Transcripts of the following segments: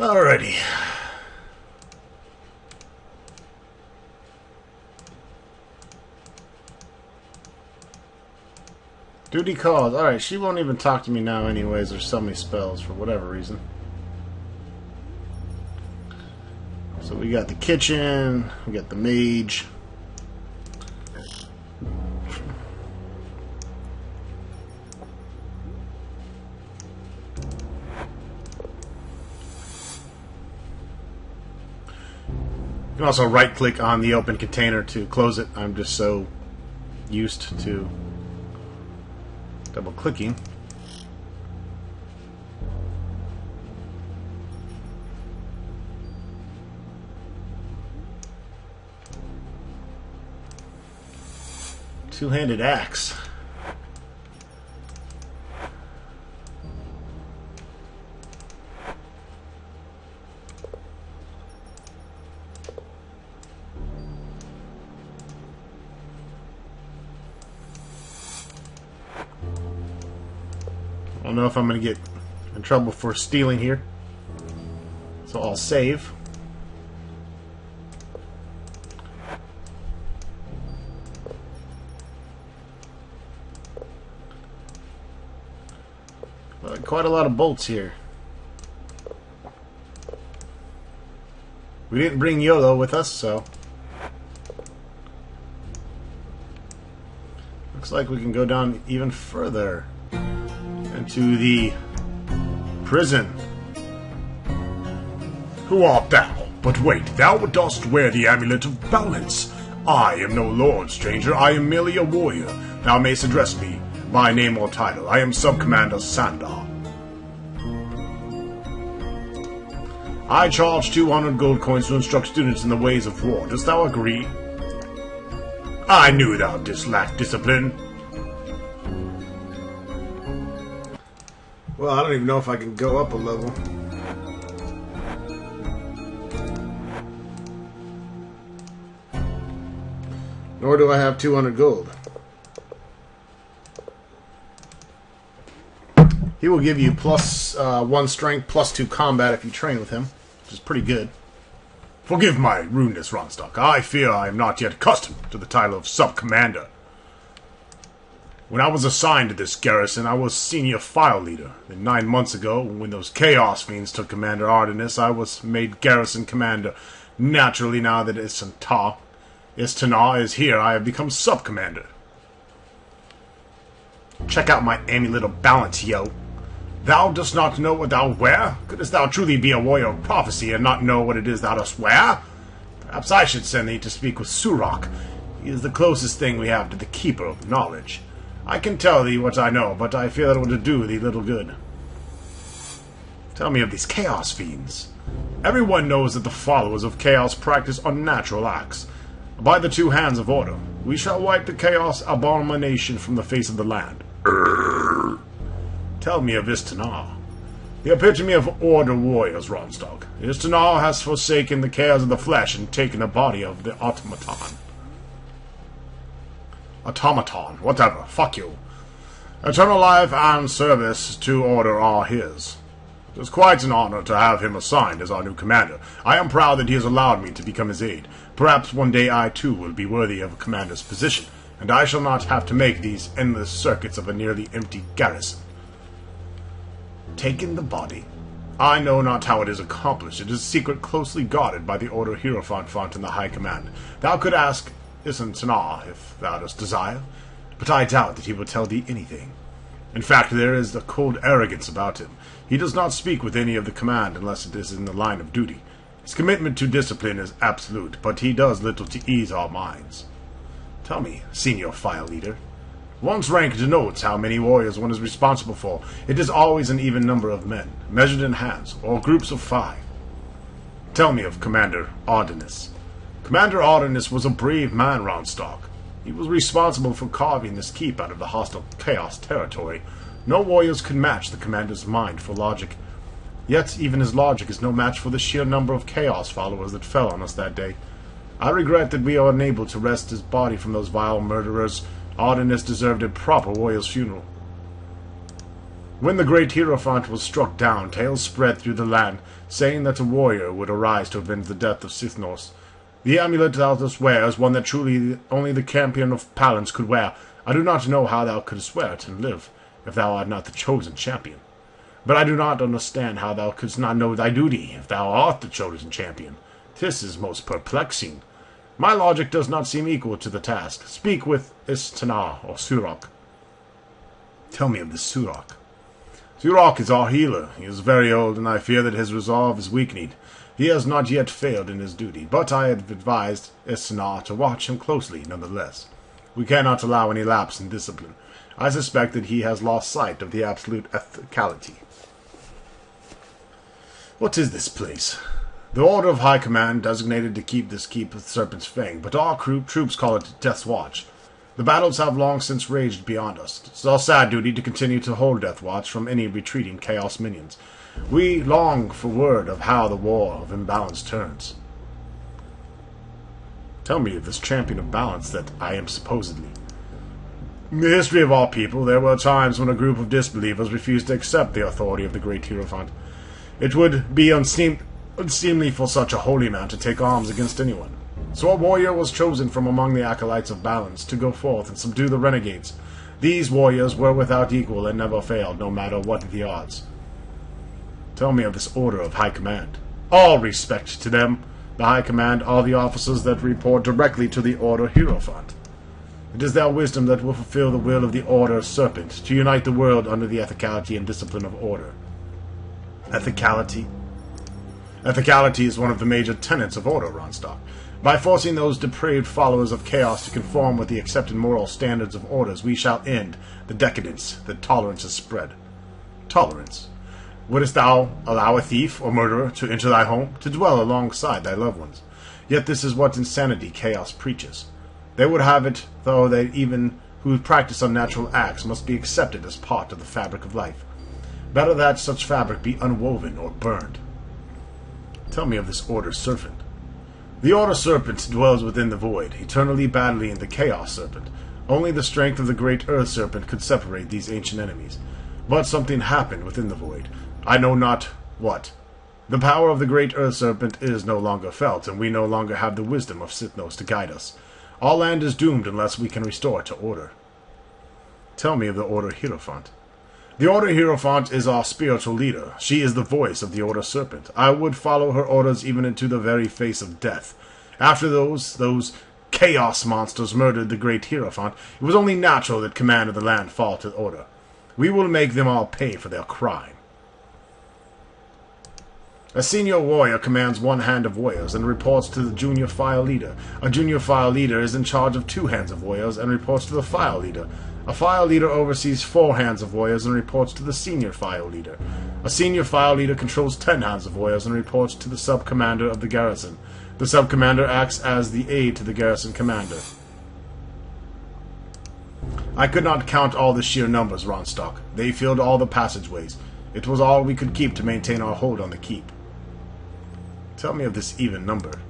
Alrighty. Duty calls. Alright, she won't even talk to me now anyways. There's so many spells for whatever reason. So we got the kitchen, we got the mage. You can also right-click on the open container to close it. I'm just so used to double-clicking. Two-handed axe. I don't know if I'm going to get in trouble for stealing here, so I'll save. Quite a lot of bolts here. We didn't bring YOLO with us, so looks like we can go down even further into the prison. Who art thou? But wait, thou dost wear the amulet of balance. I am no lord, stranger. I am merely a warrior. Thou mayst address me by name or title. I am Sub-Commander Sandar. I charge 200 gold coins to instruct students in the ways of war. Dost thou agree? I knew thou didst lack discipline. Well, I don't even know if I can go up a level. Nor do I have 200 gold. He will give you plus 1 strength, plus 2 combat if you train with him, which is pretty good. Forgive my rudeness, Ronstock. I fear I am not yet accustomed to the title of Sub-Commander. When I was assigned to this garrison, I was senior file leader. Then 9 months ago, when those Chaos Fiends took Commander Artemis, I was made garrison commander. Naturally, now that Istana is here, I have become Sub-Commander. Check out my amulet of balance, yo. Thou dost not know what thou wear? Couldst thou truly be a warrior of prophecy and not know what it is thou dost wear? Perhaps I should send thee to speak with Surok. He is the closest thing we have to the Keeper of Knowledge. I can tell thee what I know, but I fear that it would do thee little good. Tell me of these Chaos Fiends. Everyone knows that the followers of Chaos practice unnatural acts. By the 2 hands of order, we shall wipe the Chaos abomination from the face of the land. Tell me of Istana. The epitome of order warriors, Ronstock. Istana has forsaken the cares of the flesh and taken the body of the automaton. Automaton, whatever, fuck you. Eternal life and service to order are his. It is quite an honor to have him assigned as our new commander. I am proud that he has allowed me to become his aide. Perhaps one day I too will be worthy of a commander's position, and I shall not have to make these endless circuits of a nearly empty garrison. Taken the body? I know not how it is accomplished. It is a secret closely guarded by the Order Hierophant and the High Command. Thou could ask Istana if thou dost desire, but I doubt that he will tell thee anything. In fact, there is a cold arrogance about him. He does not speak with any of the command unless it is in the line of duty. His commitment to discipline is absolute, but he does little to ease our minds. Tell me, senior file leader, one's rank denotes how many warriors one is responsible for. It is always an even number of men, measured in hands, or groups of 5. Tell me of Commander Artemis. Commander Artemis was a brave man, Roundstock. He was responsible for carving this keep out of the hostile Chaos territory. No warriors could match the commander's mind for logic. Yet even his logic is no match for the sheer number of Chaos followers that fell on us that day. I regret that we are unable to wrest his body from those vile murderers. Artemis deserved a proper warrior's funeral. When the great Hierophant was struck down, tales spread through the land, saying that a warrior would arise to avenge the death of Sithnos. The amulet thou dost wear is one that truly only the champion of Palance could wear. I do not know how thou couldst wear it and live, if thou art not the chosen champion. But I do not understand how thou couldst not know thy duty, if thou art the chosen champion. 'Tis is most perplexing. My logic does not seem equal to the task. Speak with Istana or Surok. Tell me of this Surok. Surok is our healer. He is very old, and I fear that his resolve is weakening. He has not yet failed in his duty, but I have advised Istana to watch him closely, nonetheless. We cannot allow any lapse in discipline. I suspect that he has lost sight of the absolute ethicality. What is this place? The Order of High Command designated to keep this keep of Serpent's Fang, but our troops call it Death's Watch. The battles have long since raged beyond us. It is our sad duty to continue to hold Death Watch from any retreating Chaos minions. We long for word of how the war of imbalance turns. Tell me of this champion of balance that I am supposedly. In the history of our people, there were times when a group of disbelievers refused to accept the authority of the great Hierophant. It would be unseemly for such a holy man to take arms against anyone. So a warrior was chosen from among the acolytes of balance to go forth and subdue the renegades. These warriors were without equal and never failed, no matter what the odds. Tell me of this Order of High Command. All respect to them. The High Command are the officers that report directly to the Order Hierophant. It is their wisdom that will fulfill the will of the Order Serpent, to unite the world under the ethicality and discipline of order. Ethicality? Ethicality is one of the major tenets of order, Ronstock. By forcing those depraved followers of chaos to conform with the accepted moral standards of orders, we shall end the decadence that tolerance has spread. Tolerance? Wouldst thou allow a thief or murderer to enter thy home, to dwell alongside thy loved ones? Yet this is what insanity chaos preaches. They would have it, though, that even who practice unnatural acts must be accepted as part of the fabric of life. Better that such fabric be unwoven or burned. Tell me of this Order Serpent. The Order Serpent dwells within the void, eternally battling the Chaos Serpent. Only the strength of the great Earth Serpent could separate these ancient enemies. But something happened within the void. I know not what. The power of the great Earth Serpent is no longer felt, and we no longer have the wisdom of Sithnos to guide us. Our land is doomed unless we can restore it to order. Tell me of the Order Hierophant. The Order Hierophant is our spiritual leader. She is the voice of the Order Serpent. I would follow her orders even into the very face of death. After those chaos monsters murdered the great Hierophant, it was only natural that command of the land fall to the Order. We will make them all pay for their crime. A senior warrior commands one hand of warriors and reports to the junior file leader. A junior file leader is in charge of 2 hands of warriors and reports to the file leader. A file leader oversees 4 hands of warriors and reports to the senior file leader. A senior file leader controls 10 hands of warriors and reports to the sub-commander of the garrison. The sub-commander acts as the aide to the garrison commander. I could not count all the sheer numbers, Ronstock. They filled all the passageways. It was all we could keep to maintain our hold on the keep. Tell me of this even number.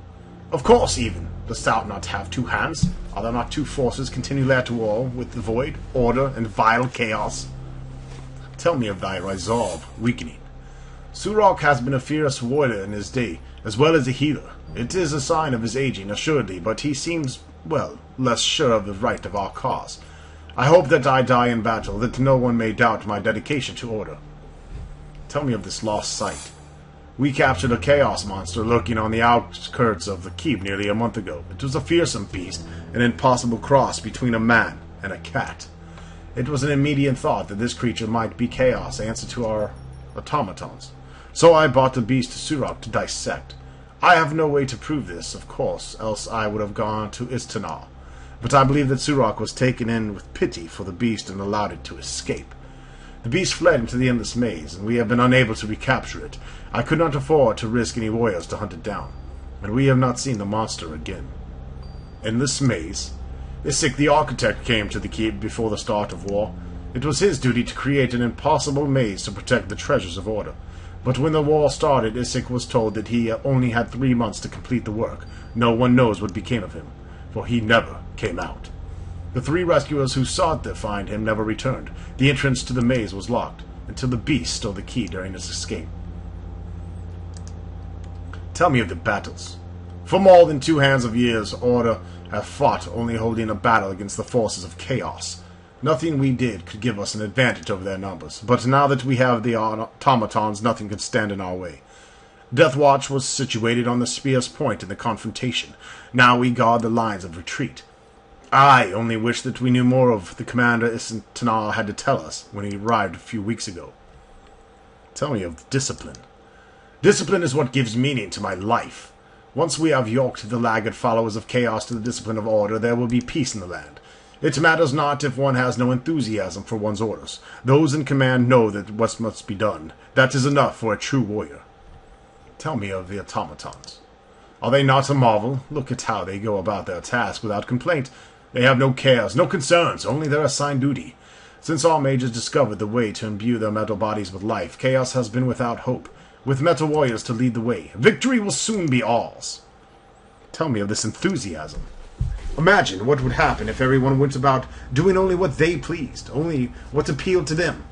Of course even. Dost thou not have 2 hands? Are there not 2 forces continually at war with the void, order, and vile chaos? Tell me of thy resolve weakening. Surok has been a fierce warrior in his day, as well as a healer. It is a sign of his aging, assuredly, but he seems, well, less sure of the right of our cause. I hope that I die in battle, that no one may doubt my dedication to order. Tell me of this lost sight. We captured a chaos monster lurking on the outskirts of the keep nearly a month ago. It was a fearsome beast, an impossible cross between a man and a cat. It was an immediate thought that this creature might be chaos, answer to our automatons. So I brought the beast to Surok to dissect. I have no way to prove this, of course, else I would have gone to Istana. But I believe that Surok was taken in with pity for the beast and allowed it to escape. The beast fled into the endless maze, and we have been unable to recapture it. I could not afford to risk any warriors to hunt it down, and we have not seen the monster again. Endless maze? Isik the architect came to the keep before the start of war. It was his duty to create an impossible maze to protect the treasures of order. But when the war started, Isik was told that he only had 3 months to complete the work. No one knows what became of him, for he never came out. The 3 rescuers who sought to find him never returned. The entrance to the maze was locked. until the beast stole the key during his escape. Tell me of the battles. For more than 200 years, Order have fought, only holding a battle against the forces of chaos. Nothing we did could give us an advantage over their numbers, but now that we have the automatons, nothing could stand in our way. Deathwatch was situated on the spear's point in the confrontation. Now we guard the lines of retreat. I only wish that we knew more of the commander Sandar had to tell us when he arrived a few weeks ago. Tell me of discipline. Discipline is what gives meaning to my life. Once we have yoked the laggard followers of chaos to the discipline of order, there will be peace in the land. It matters not if one has no enthusiasm for one's orders. Those in command know that what must be done. That is enough for a true warrior. Tell me of the automatons. Are they not a marvel? Look at how they go about their task without complaint. They have no cares, no concerns, only their assigned duty. Since our mages discovered the way to imbue their metal bodies with life, chaos has been without hope. With metal warriors to lead the way, victory will soon be ours. Tell me of this enthusiasm. Imagine what would happen if everyone went about doing only what they pleased, only what appealed to them.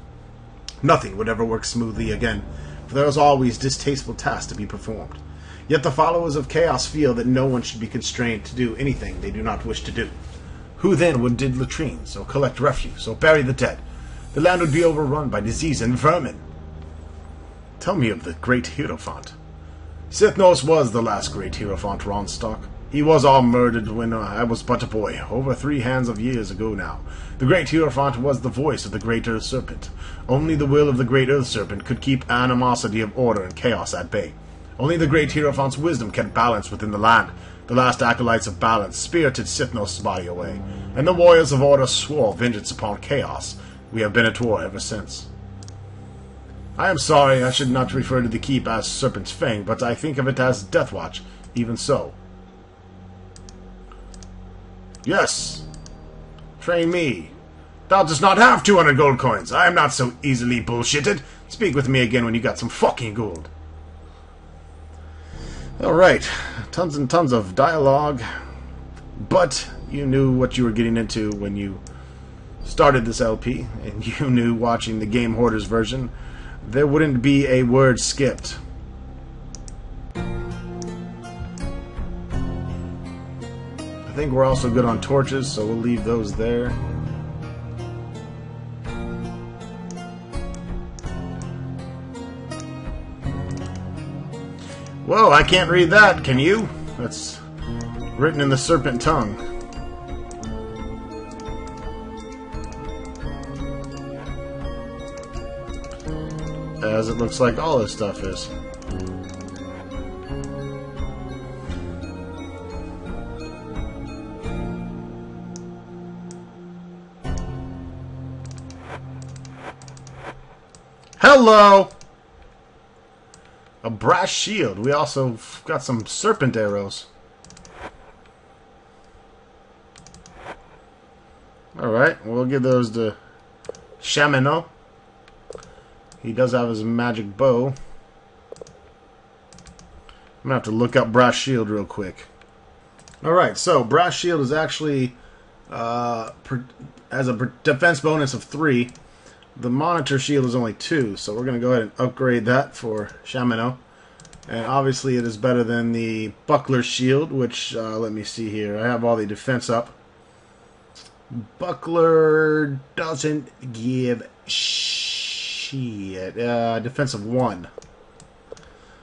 Nothing would ever work smoothly again, for there is always distasteful tasks to be performed. Yet the followers of chaos feel that no one should be constrained to do anything they do not wish to do. Who then would dig latrines, or collect refuse, or bury the dead? The land would be overrun by disease and vermin. Tell me of the great Hierophant. Sithnos was the last great Hierophant, Ronstock. He was all murdered when I was but a boy, over 300 years ago now. The great Hierophant was the voice of the great Earth Serpent. Only the will of the great Earth Serpent could keep animosity of order and chaos at bay. Only the great Hierophant's wisdom kept balance within the land. The last acolytes of balance spirited Sithnos' body away, and the warriors of order swore vengeance upon chaos. We have been at war ever since. I am sorry I should not refer to the keep as Serpent's Fang, but I think of it as Deathwatch, even so. Yes! Train me. Thou dost not have 200 gold coins. I am not so easily bullshitted. Speak with me again when you got some fucking gold. Alright, tons and tons of dialogue, but you knew what you were getting into when you started this LP, and you knew watching the Game Hoarders version, there wouldn't be a word skipped. I think we're also good on torches, so we'll leave those there. Whoa, I can't read that, can you? That's written in the Serpent tongue. As it looks like all this stuff is. Hello! A brass shield. We also got some serpent arrows. Alright, we'll give those to Shamino. He does have his magic bow. I'm gonna have to look up brass shield real quick. Alright, so brass shield is actually has a defense bonus of 3. The monitor shield is only 2, so we're going to go ahead and upgrade that for Shamino. And obviously it is better than the buckler shield, which, let me see here, I have all the defense up. Buckler doesn't give shit. Defense of 1.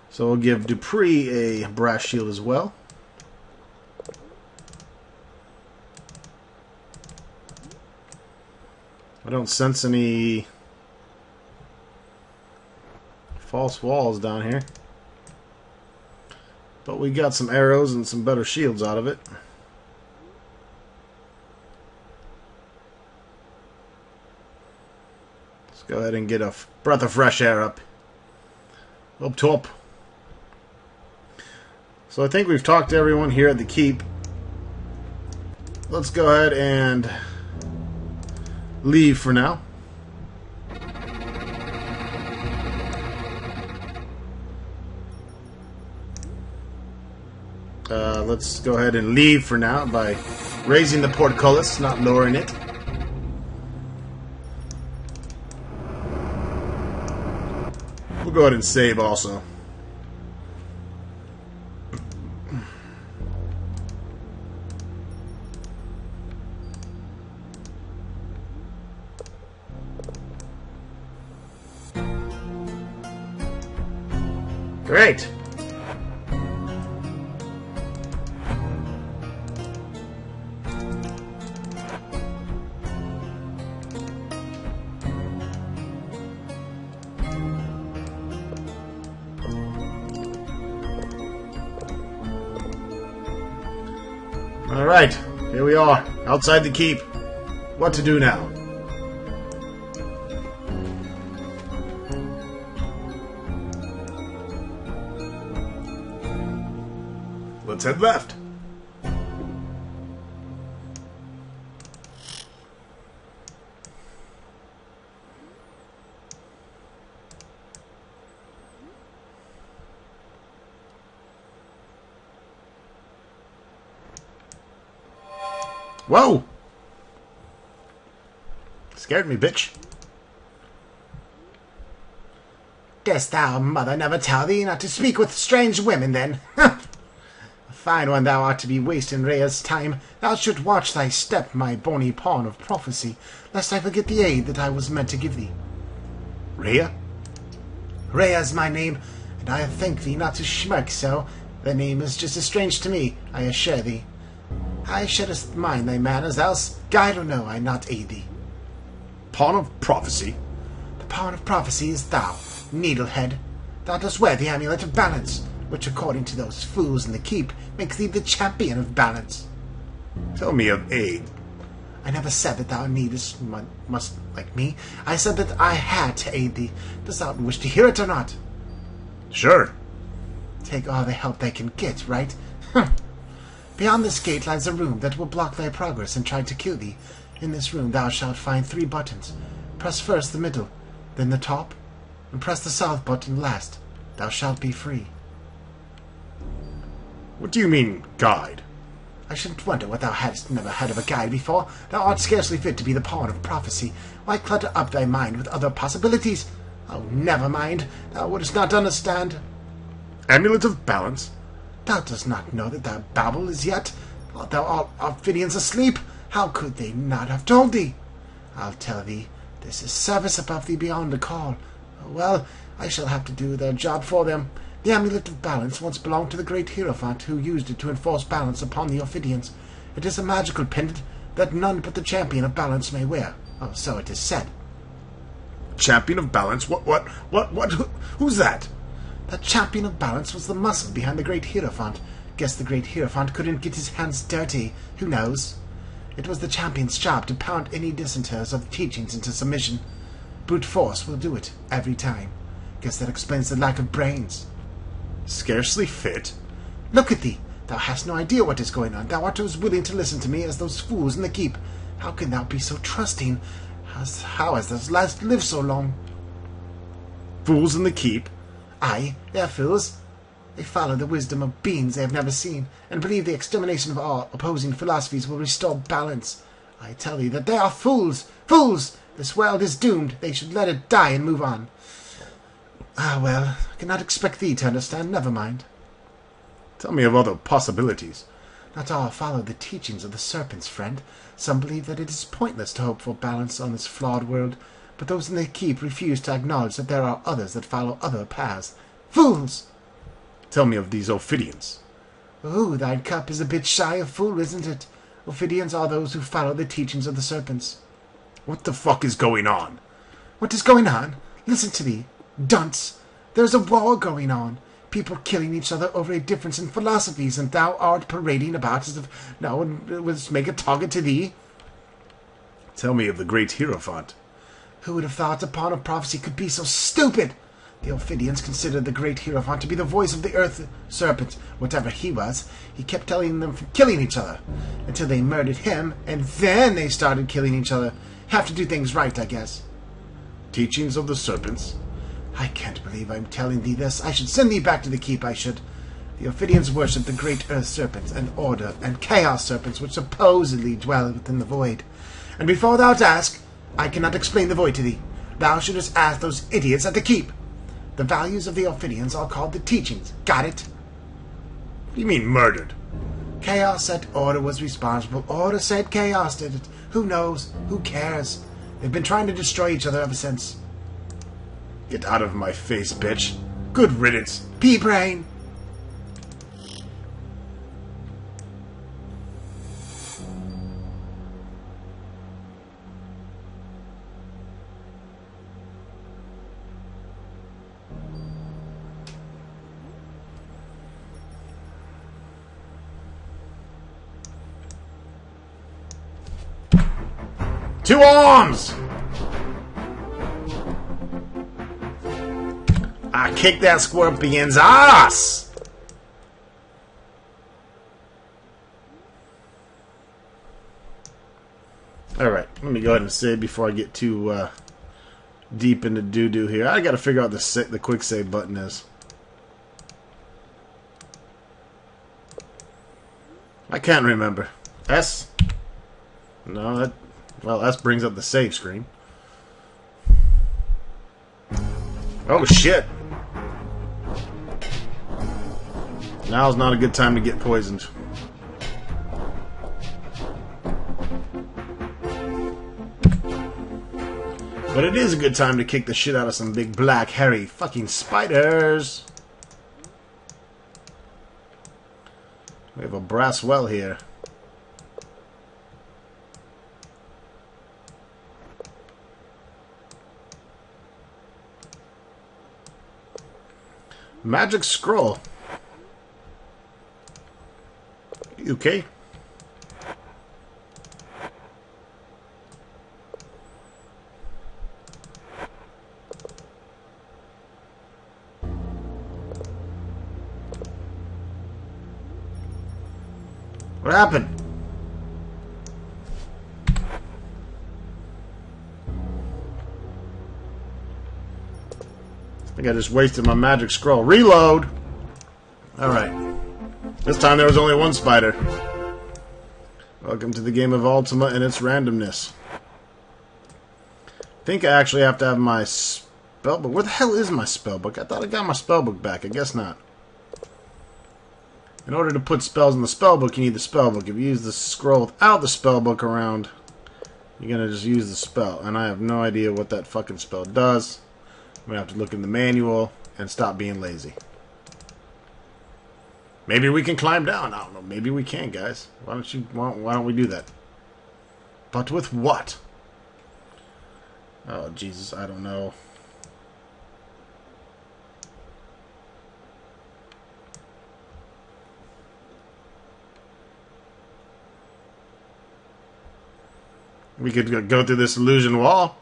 So we'll give Dupree a brass shield as well. I don't sense any false walls down here. But we got some arrows and some better shields out of it. Let's go ahead and get a breath of fresh air up top. So I think we've talked to everyone here at the keep. Let's go ahead and leave for now. Let's go ahead and leave for now by raising the portcullis, not lowering it. go ahead and save also. Great. Alright, here we are, outside the keep. What to do now? Let's head left. Whoa! Scared me, bitch. Dost thou, mother, never tell thee not to speak with strange women, then? A fine one thou art to be wasting Rhea's time. Thou shouldst watch thy step, my bony pawn of prophecy, lest I forget the aid that I was meant to give thee. Rhea? Rhea's my name, and I thank thee not to smirk so. The name is just as strange to me, I assure thee. I shouldst mind thy manners, else, guide or no, I not aid thee. Pawn of prophecy? The pawn of prophecy is thou, needlehead. Thou dost wear the amulet of balance, which, according to those fools in the keep, makes thee the champion of balance. Tell me of aid. I never said that thou needest must like me. I said that I had to aid thee. Dost thou wish to hear it or not? Sure. Take all the help they can get, right? Beyond this gate lies a room that will block thy progress and try to kill thee. In this room thou shalt find 3 buttons. Press first the middle, then the top, and press the south button last. Thou shalt be free. What do you mean, guide? I shouldn't wonder what thou hadst never heard of a guide before. Thou art scarcely fit to be the pawn of prophecy. Why clutter up thy mind with other possibilities? Oh, never mind. Thou wouldst not understand. Amulet of balance? Thou dost not know that thou babble as yet? Art thou all Ophidians asleep? How could they not have told thee? I'll tell thee. This is service above thee beyond a call. Well, I shall have to do their job for them. The amulet of balance once belonged to the great Hierophant, who used it to enforce balance upon the Ophidians. It is a magical pendant that none but the champion of balance may wear. Oh, so it is said. Champion of balance? Who's that? The champion of balance was the muscle behind the great Hierophant. Guess the great Hierophant couldn't get his hands dirty. Who knows? It was the champion's job to pound any dissenters of the teachings into submission. Brute force will do it every time. Guess that explains the lack of brains. Scarcely fit. Look at thee. Thou hast no idea what is going on. Thou art as willing to listen to me as those fools in the keep. How can thou be so trusting? How has those lads lived so long? Fools in the keep? Aye, they're fools. They follow the wisdom of beings they have never seen, and believe the extermination of all opposing philosophies will restore balance. I tell thee that they are fools! Fools! This world is doomed. They should let it die and move on. Ah, well, I cannot expect thee to understand. Never mind. Tell me of other possibilities. Not all follow the teachings of the Serpent's friend. Some believe that it is pointless to hope for balance on this flawed world, but those in the keep refuse to acknowledge that there are others that follow other paths. Fools! Tell me of these Ophidians. Ooh, thine cup is a bit shy of full, isn't it? Ophidians are those who follow the teachings of the Serpents. What the fuck is going on? What is going on? Listen to me, dunce. There's a war going on. People killing each other over a difference in philosophies, and thou art parading about as if no one would make a target to thee. Tell me of the great Hierophant. Who would have thought a pawn of prophecy could be so stupid? The Ophidians considered the great Hierophant to be the voice of the earth serpent, whatever he was. He kept telling them from killing each other, until they murdered him, and then they started killing each other. Have to do things right, I guess. Teachings of the Serpents? I can't believe I'm telling thee this. I should send thee back to the keep, I should. The Ophidians worship the great earth serpents, and order, and chaos serpents, which supposedly dwell within the void. And before thou ask, I cannot explain the void to thee. Thou shouldst ask those idiots at the keep. The values of the Ophidians are called the teachings. Got it? What do you mean, murdered? Chaos said Order was responsible. Order said Chaos did it. Who knows? Who cares? They've been trying to destroy each other ever since. Get out of my face, bitch. Good riddance. Pea-brain! To arms! I kick that scorpion's ass! Alright, let me go ahead and save before I get too deep into doo-doo here. I gotta figure out the quick save button is. I can't remember. S? No, that... Well, S brings up the save screen. Oh, shit. Now's not a good time to get poisoned. But it is a good time to kick the shit out of some big black hairy fucking spiders. We have a brass well here. Magic scroll. You okay? What happened? I think I just wasted my magic scroll. Reload! Alright. This time there was only one spider. Welcome to the game of Ultima and its randomness. I think I actually have to have my spellbook. Where the hell is my spellbook? I thought I got my spellbook back. I guess not. In order to put spells in the spellbook, you need the spellbook. If you use the scroll without the spellbook around, you're going to just use the spell. And I have no idea what that fucking spell does. I'm going to have to look in the manual and stop being lazy. Maybe we can climb down. I don't know. Maybe we can, guys. Why don't we do that? But with what? Oh, Jesus. I don't know. We could go through this illusion wall.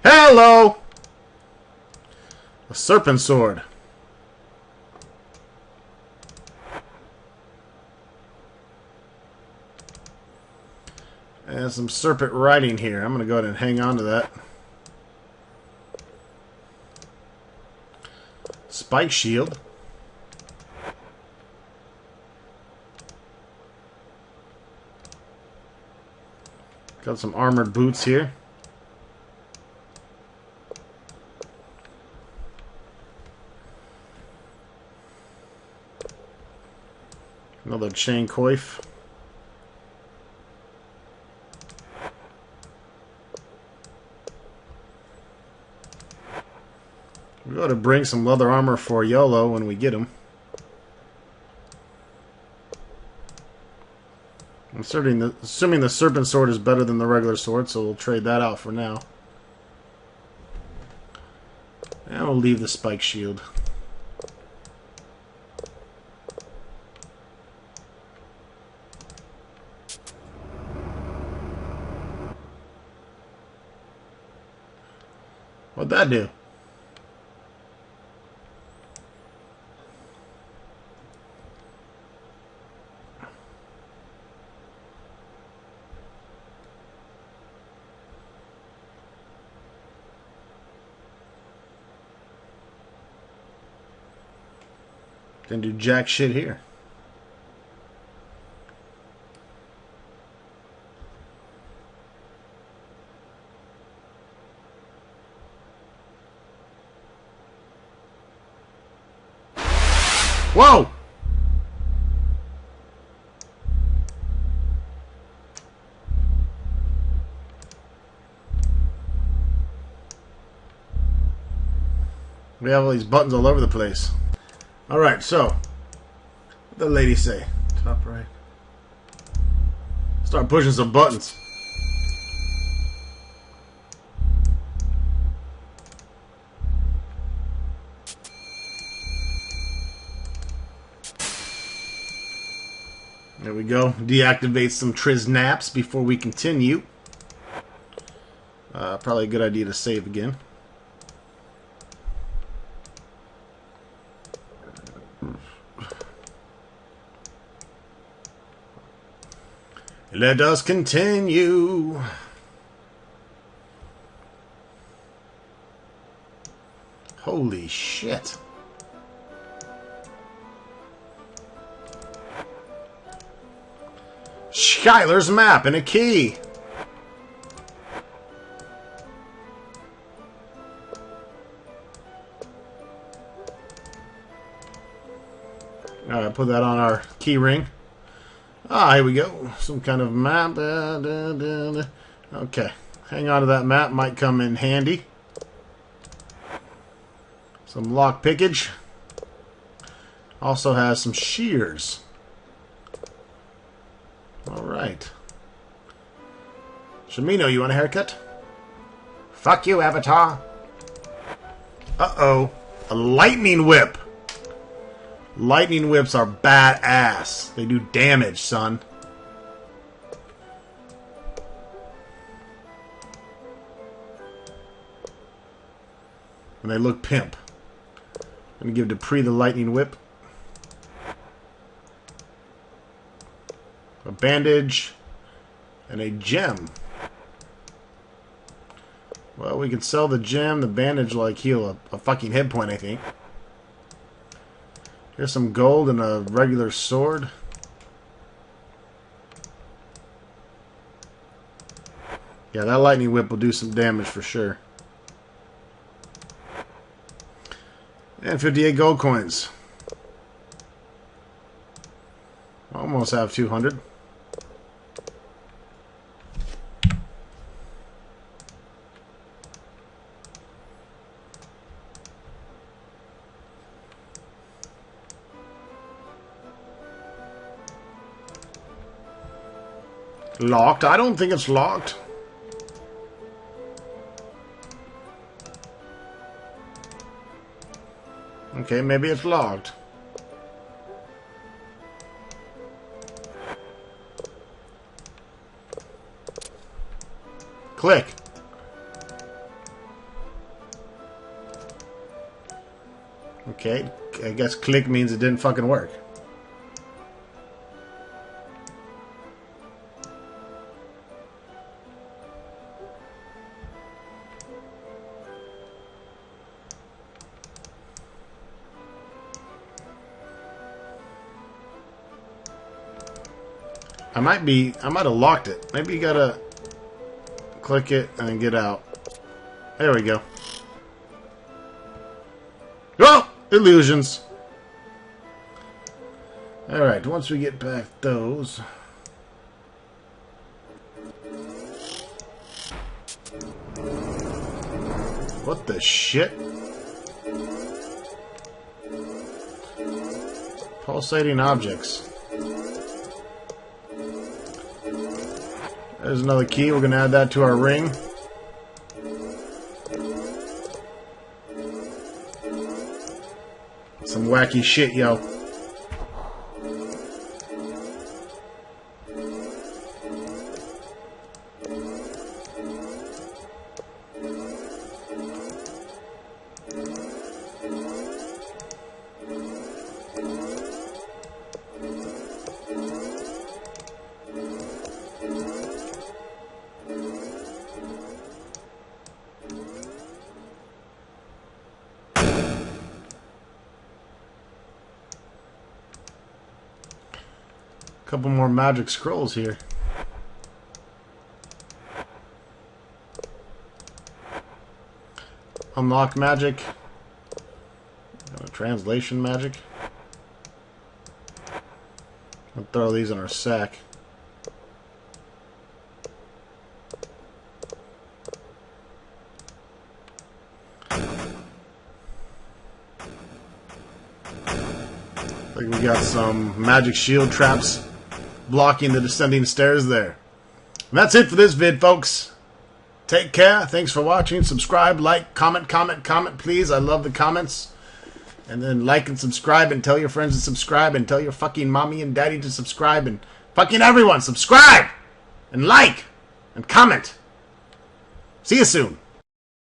Hello! A serpent sword. And some serpent writing here. I'm going to go ahead and hang on to that. Spike shield. Got some armored boots here. Another chain coif. We ought to bring some leather armor for YOLO when we get him. I'm assuming the serpent sword is better than the regular sword, so we'll trade that out for now. And we'll leave the spike shield. What'd that do? Didn't do jack shit here. Whoa! We have all these buttons all over the place. Alright, so. What did the lady say? Top right. Start pushing some buttons. There we go. Deactivate some Triznaps before we continue. Probably a good idea to save again. Let us continue. Holy shit. Skylar's map and a key. Alright, put that on our key ring. Ah, here we go. Some kind of map. Okay. Hang on to that map. Might come in handy. Some lock pickage. Also has some shears. Alright. Shamino, you want a haircut? Fuck you, Avatar. Uh-oh. A lightning whip. Lightning whips are badass. They do damage, son. And they look pimp. I'm going to give Dupree the lightning whip. A bandage. And a gem. Well, we can sell the gem. The bandage will like heal a fucking hit point, I think. Here's some gold and a regular sword. Yeah, that lightning whip will do some damage for sure. And 58 gold coins. Almost have 200. Locked? I don't think it's locked. Okay, maybe it's locked. Click. Okay, I guess click means it didn't fucking work. I might have locked it. Maybe you gotta click it and then get out. There we go. Oh! Illusions. Alright, once we get back those. What the shit? Pulsating objects. There's another key. We're going to add that to our ring. Some wacky shit, yo. Couple more magic scrolls here. Unlock magic. Translation magic. I'll throw these in our sack. I think we got some magic shield traps blocking the descending stairs there. And that's it for this vid, folks. Take care. Thanks for watching. Subscribe, like, comment, please. I love the comments. And then like and subscribe and tell your friends to subscribe and tell your fucking mommy and daddy to subscribe and fucking everyone subscribe and like and comment. See you soon.